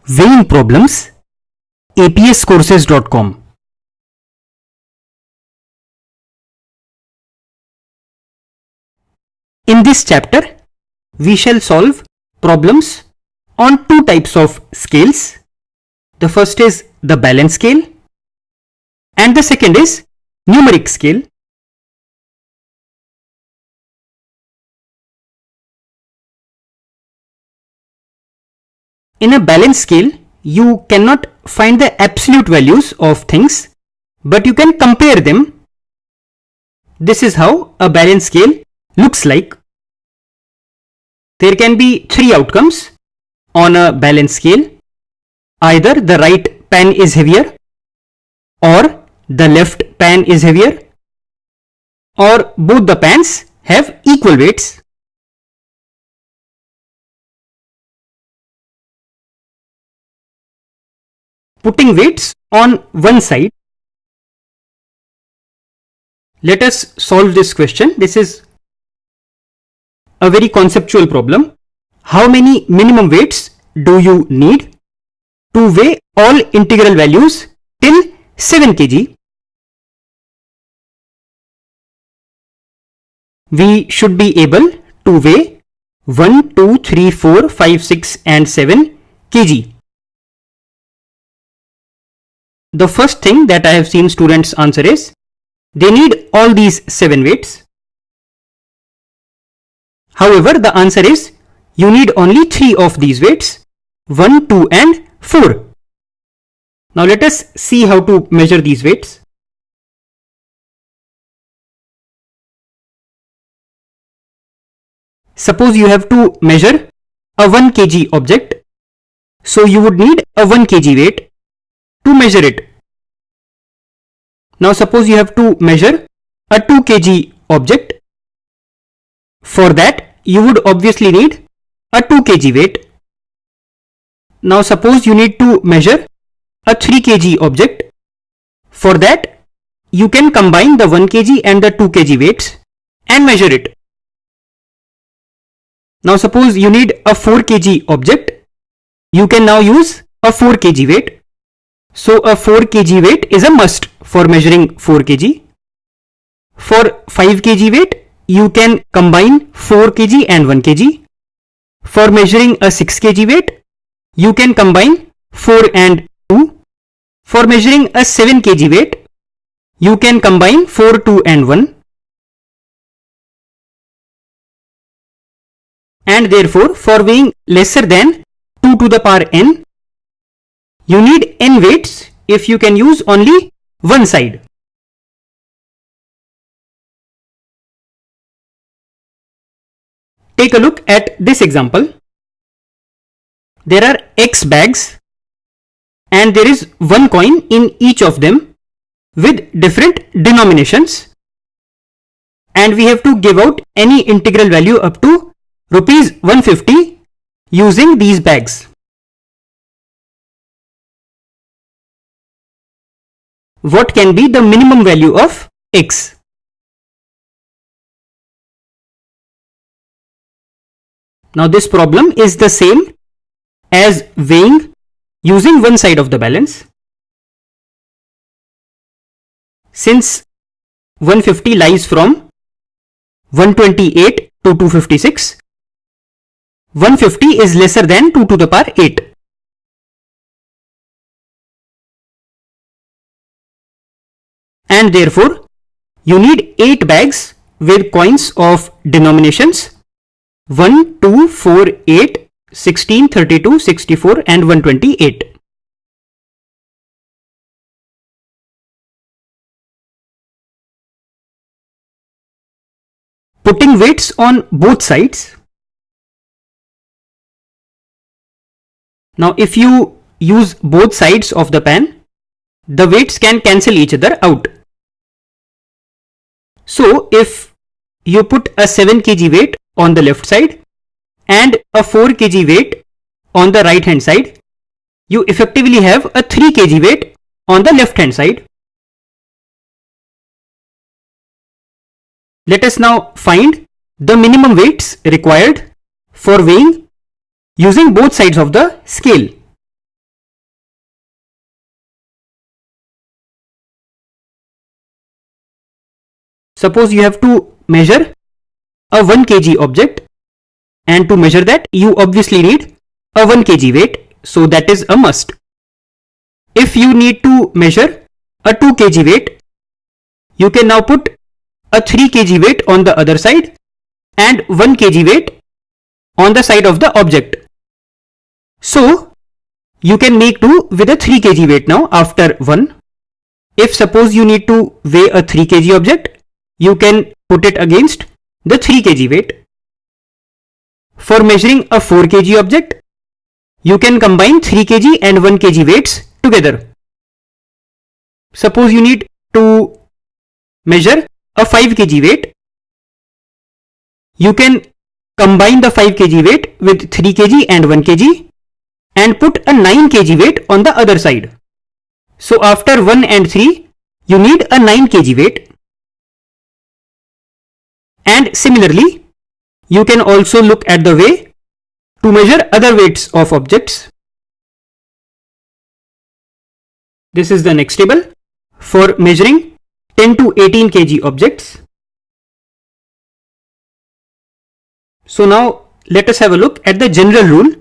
Weighing problems, apscourses.com. In this chapter, we shall solve problems on two types of scales. The first is the balance scale and the second is numeric scale. In a balance scale, you cannot find the absolute values of things, but you can compare them. This is how a balance scale looks like. There can be three outcomes on a balance scale. Either the right pan is heavier, or the left pan is heavier, or both the pans have equal weights. Putting weights on one side. Let us solve this question. This is a very conceptual problem. How many minimum weights do you need to weigh all integral values till 7 kg? We should be able to weigh 1, 2, 3, 4, 5, 6 and 7 kg. The first thing that I have seen students answer is they need all these 7 weights. However, the answer is you need only 3 of these weights, 1, 2 and 4. Now let us see how to measure these weights. Suppose you have to measure a 1 kg object, so you would need a 1 kg weight to measure it. Now suppose you have to measure a 2 kg object. For that you would obviously need a 2 kg weight. Now suppose you need to measure a 3 kg object. For that you can combine the 1 kg and the 2 kg weights and measure it. Now suppose you need a 4 kg object. You can now use a 4 kg weight. So a 4 kg weight is a must for measuring 4 kg. For 5 kg weight, you can combine 4 kg and 1 kg. For measuring a 6 kg weight, you can combine 4 and 2. For measuring a 7 kg weight, you can combine 4, 2 and 1. And therefore, for weighing lesser than 2 to the power n, you need n weights if you can use only one side. Take a look at this example. There are X bags and there is one coin in each of them with different denominations, and we have to give out any integral value up to rupees 150 using these bags. What can be the minimum value of X? Now this problem is the same as weighing using one side of the balance. Since 150 lies from 128 to 256, 150 is lesser than 2 to the power 8. And therefore, you need 8 bags with coins of denominations 1, 2, 4, 8, 16, 32, 64 and 128. Putting weights on both sides. Now if you use both sides of the pan, the weights can cancel each other out. So if you put a 7 kg weight on the left side and a 4 kg weight on the right hand side, you effectively have a 3 kg weight on the left hand side. Let us now find the minimum weights required for weighing using both sides of the scale. Suppose you have to measure a 1 kg object, and to measure that you obviously need a 1 kg weight, so that is a must. If you need to measure a 2 kg weight, you can now put a 3 kg weight on the other side and 1 kg weight on the side of the object. So you can make do with a 3 kg weight now after 1. If suppose you need to weigh a 3 kg object, you can put it against the 3 kg weight. For measuring a 4 kg object, you can combine 3 kg and 1 kg weights together. Suppose you need to measure a 5 kg weight, you can combine the 5 kg weight with 3 kg and 1 kg and put a 9 kg weight on the other side. So after 1 and 3, you need a 9 kg weight. And similarly, you can also look at the way to measure other weights of objects. This is the next table for measuring 10 to 18 kg objects. So now let us have a look at the general rule.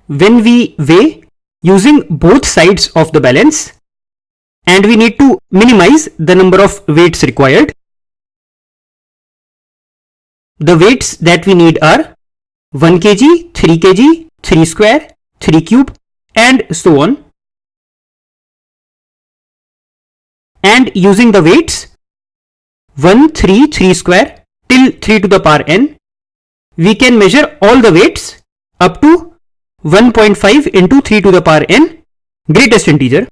When we weigh using both sides of the balance and we need to minimize the number of weights required, the weights that we need are 1 kg, 3 kg, 3 square, 3 cube and so on. And using the weights 1, 3, 3 square till 3 to the power n, we can measure all the weights up to 1.5 into 3 to the power n, greatest integer.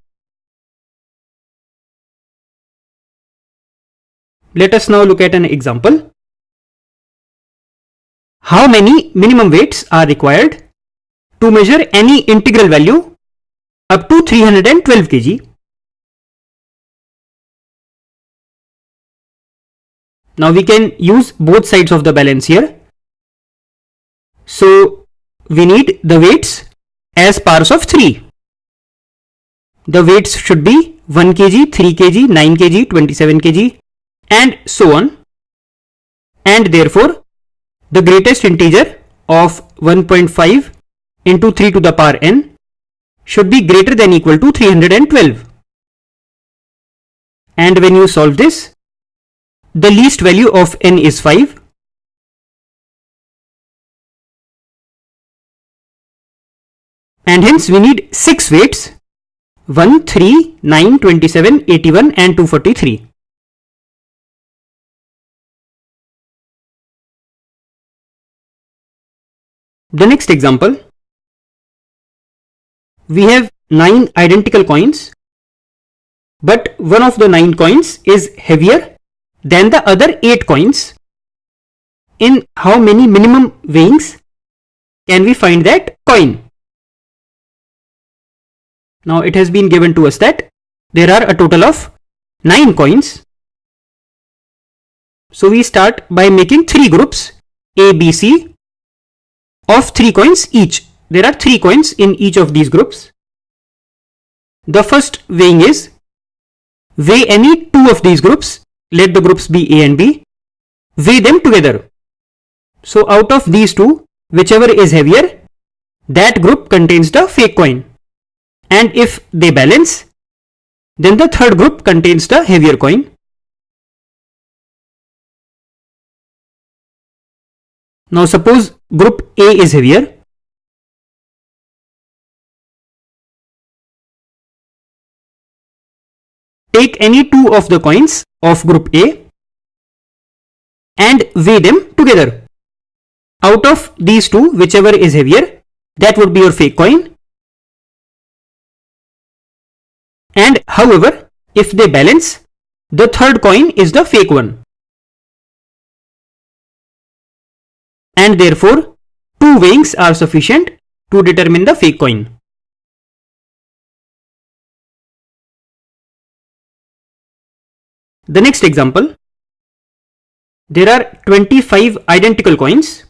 Let us now look at an example. How many minimum weights are required to measure any integral value up to 312 kg? Now we can use both sides of the balance here. So we need the weights as powers of 3. The weights should be 1 kg, 3 kg, 9 kg, 27 kg and so on. And therefore the greatest integer of 1.5 into 3 to the power n should be greater than equal to 312. And when you solve this, the least value of n is 5. And hence we need 6 weights: 1, 3, 9, 27, 81 and 243. The next example, we have 9 identical coins, but one of the 9 coins is heavier than the other 8 coins. In how many minimum weighings can we find that coin? Now it has been given to us that there are a total of 9 coins. So we start by making 3 groups A, B, C of 3 coins each. There are 3 coins in each of these groups. The first weighing is weigh any 2 of these groups. Let the groups be A and B. Weigh them together. So out of these 2, whichever is heavier, that group contains the fake coin. And if they balance, then the third group contains the heavier coin. Now suppose group A is heavier. Take any 2 of the coins of group A and weigh them together. Out of these 2, whichever is heavier, that would be your fake coin. And however, if they balance, the third coin is the fake one. And therefore, 2 weighings are sufficient to determine the fake coin. The next example, there are 25 identical coins,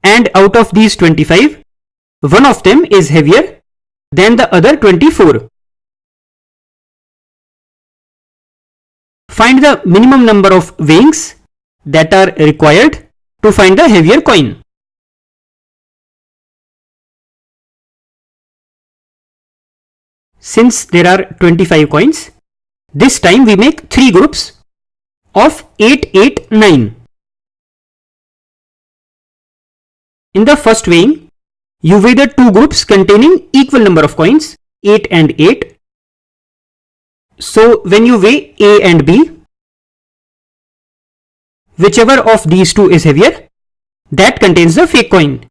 and out of these 25, one of them is heavier than the other 24. Find the minimum number of weighings that are required to find the heavier coin. Since there are 25 coins, this time we make 3 groups of 8, 8, 9. In the first weighing, you weigh the 2 groups containing equal number of coins, 8 and 8. So when you weigh A and B, whichever of these two is heavier, that contains the fake coin.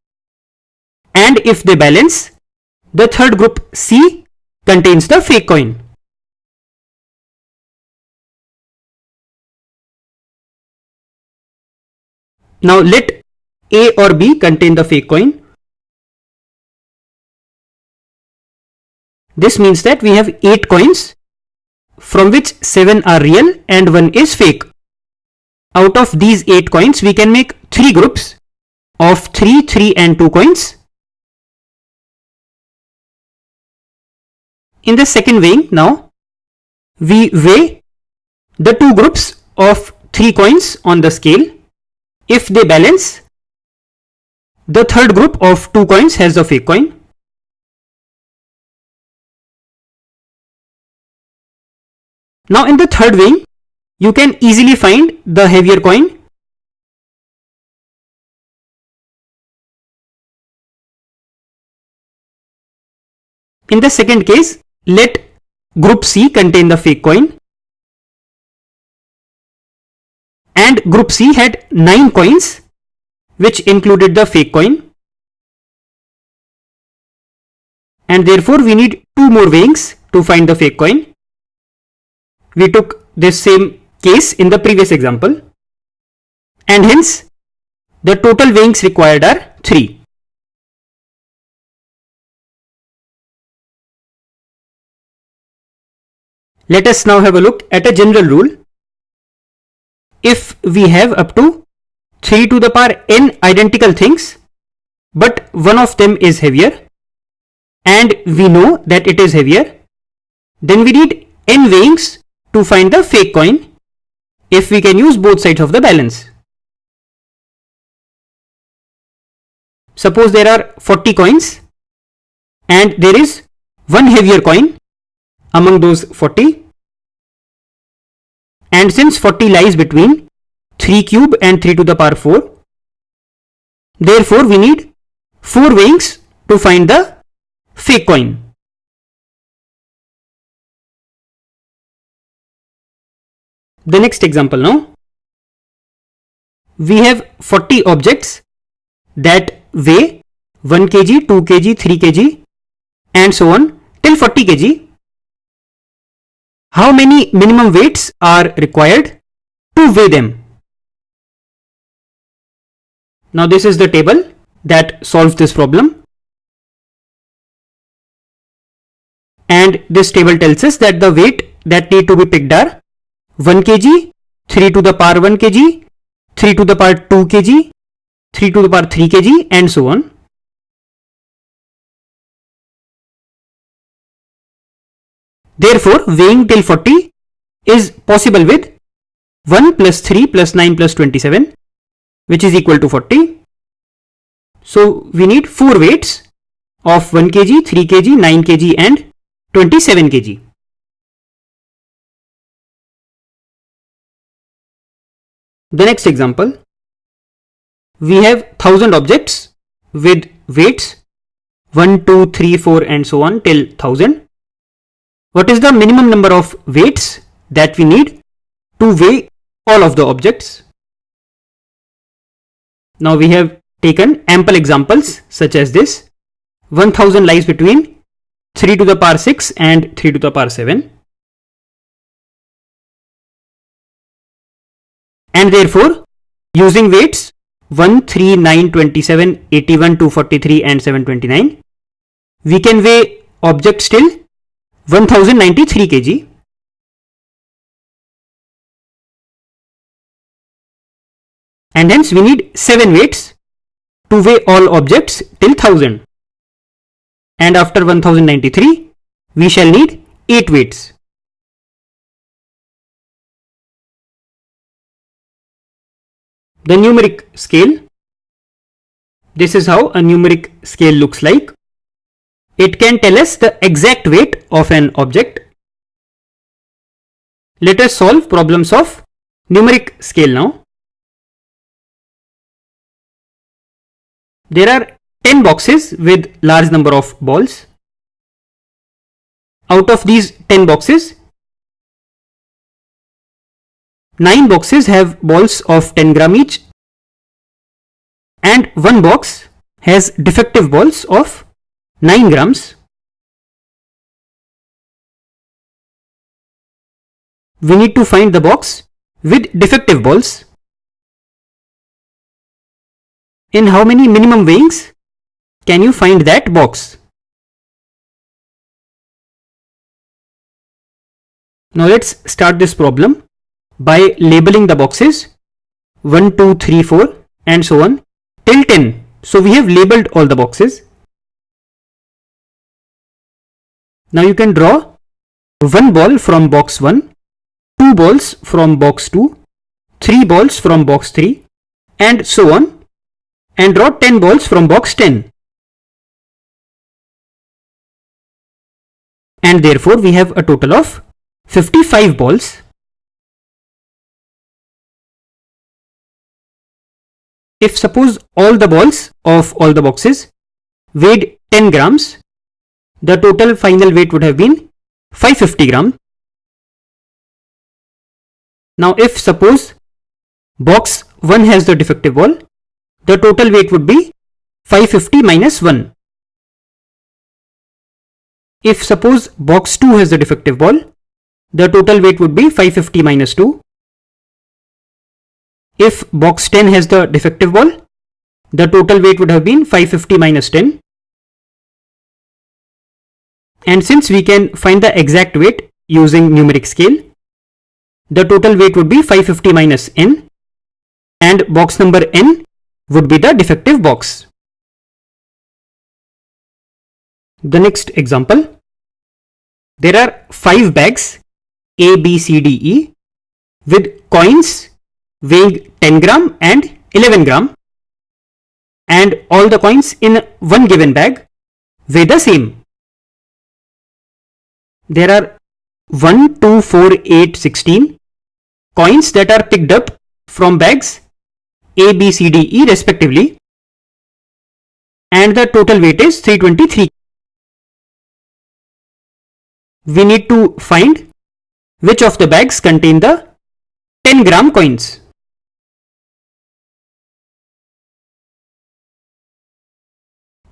And if they balance, the third group C contains the fake coin. Now let A or B contain the fake coin. This means that we have 8 coins, from which 7 are real and 1 is fake. Out of these 8 coins, we can make 3 groups of 3, 3 and 2 coins. In the second weighing now, we weigh the 2 groups of 3 coins on the scale. If they balance, the third group of 2 coins has the fake coin. Now in the third weighing, you can easily find the heavier coin. In the second case, let group C contain the fake coin. And group C had 9 coins, which included the fake coin. And therefore we need 2 more weighings to find the fake coin. We took this same case in the previous example, and hence the total weighings required are 3. Let us now have a look at a general rule. If we have up to 3 to the power n identical things, but one of them is heavier, and we know that it is heavier, then we need n weighings to find the fake coin if we can use both sides of the balance. Suppose there are 40 coins and there is one heavier coin among those 40, and since 40 lies between 3 cube and 3 to the power 4, therefore we need 4 weighings to find the fake coin. The next example now. We have 40 objects that weigh 1 kg, 2 kg, 3 kg and so on till 40 kg. How many minimum weights are required to weigh them? Now this is the table that solves this problem. And this table tells us that the weight that need to be picked are 1 kg, 3 to the power 1 kg, 3 to the power 2 kg, 3 to the power 3 kg and so on. Therefore, weighing till 40 is possible with 1 plus 3 plus 9 plus 27, which is equal to 40. So we need 4 weights of 1 kg, 3 kg, 9 kg and 27 kg. The next example, we have 1000 objects with weights 1, 2, 3, 4 and so on till 1000. What is the minimum number of weights that we need to weigh all of the objects? Now we have taken ample examples such as this. 1000 lies between 3 to the power 6 and 3 to the power 7. And therefore, using weights 1, 3, 9, 27, 81, 243 and 729, we can weigh objects till 1093 kg. And hence we need 7 weights to weigh all objects till 1000. And after 1093, we shall need 8 weights. the numeric scale. This is how a numeric scale looks like. It can tell us the exact weight of an object. Let us solve problems of numeric scale now. There are 10 boxes with large number of balls. Out of these 10 boxes, 9 boxes have balls of 10 gram each, and one box has defective balls of 9 grams. We need to find the box with defective balls. In how many minimum weighings can you find that box? Now let's start this problem by labeling the boxes 1, 2, 3, 4 and so on till 10. So we have labeled all the boxes. Now you can draw one ball from box 1, 2 balls from box 2, 3 balls from box 3 and so on, and draw 10 balls from box 10. And therefore we have a total of 55 balls. If suppose all the balls of all the boxes weighed 10 grams, the total final weight would have been 550 grams. Now if suppose box 1 has the defective ball, the total weight would be 550 minus 1. If suppose box 2 has the defective ball, the total weight would be 550 minus 2. If box 10 has the defective ball, the total weight would have been 550 minus 10. And since we can find the exact weight using numeric scale, the total weight would be 550 minus n, and box number n would be the defective box. The next example. There are 5 bags A, B, C, D, E with coins weighing 10 gram and 11 gram, and all the coins in one given bag weigh the same. There are 1, 2, 4, 8, 16 coins that are picked up from bags A, B, C, D, E respectively, and the total weight is 323. We need to find which of the bags contain the 10 gram coins.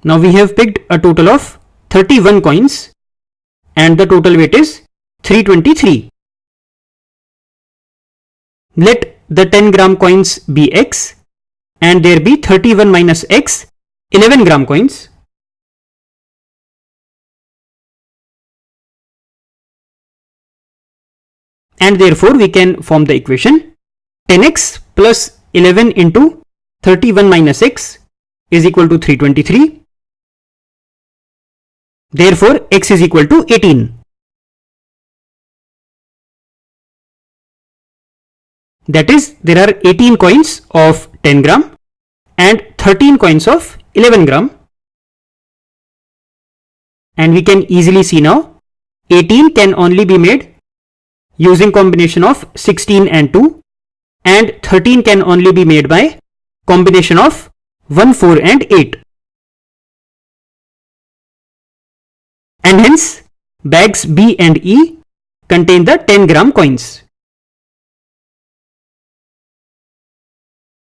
Now we have picked a total of 31 coins and the total weight is 323. Let the 10 gram coins be x and there be 31 minus x 11 gram coins. And therefore we can form the equation 10x plus 11 into 31 minus x is equal to 323. Therefore x is equal to 18. That is, there are 18 coins of 10 gram and 13 coins of 11 gram. And we can easily see now 18 can only be made using combination of 16 and 2, and 13 can only be made by combination of 1, 4 and 8. And hence bags B and E contain the 10 gram coins.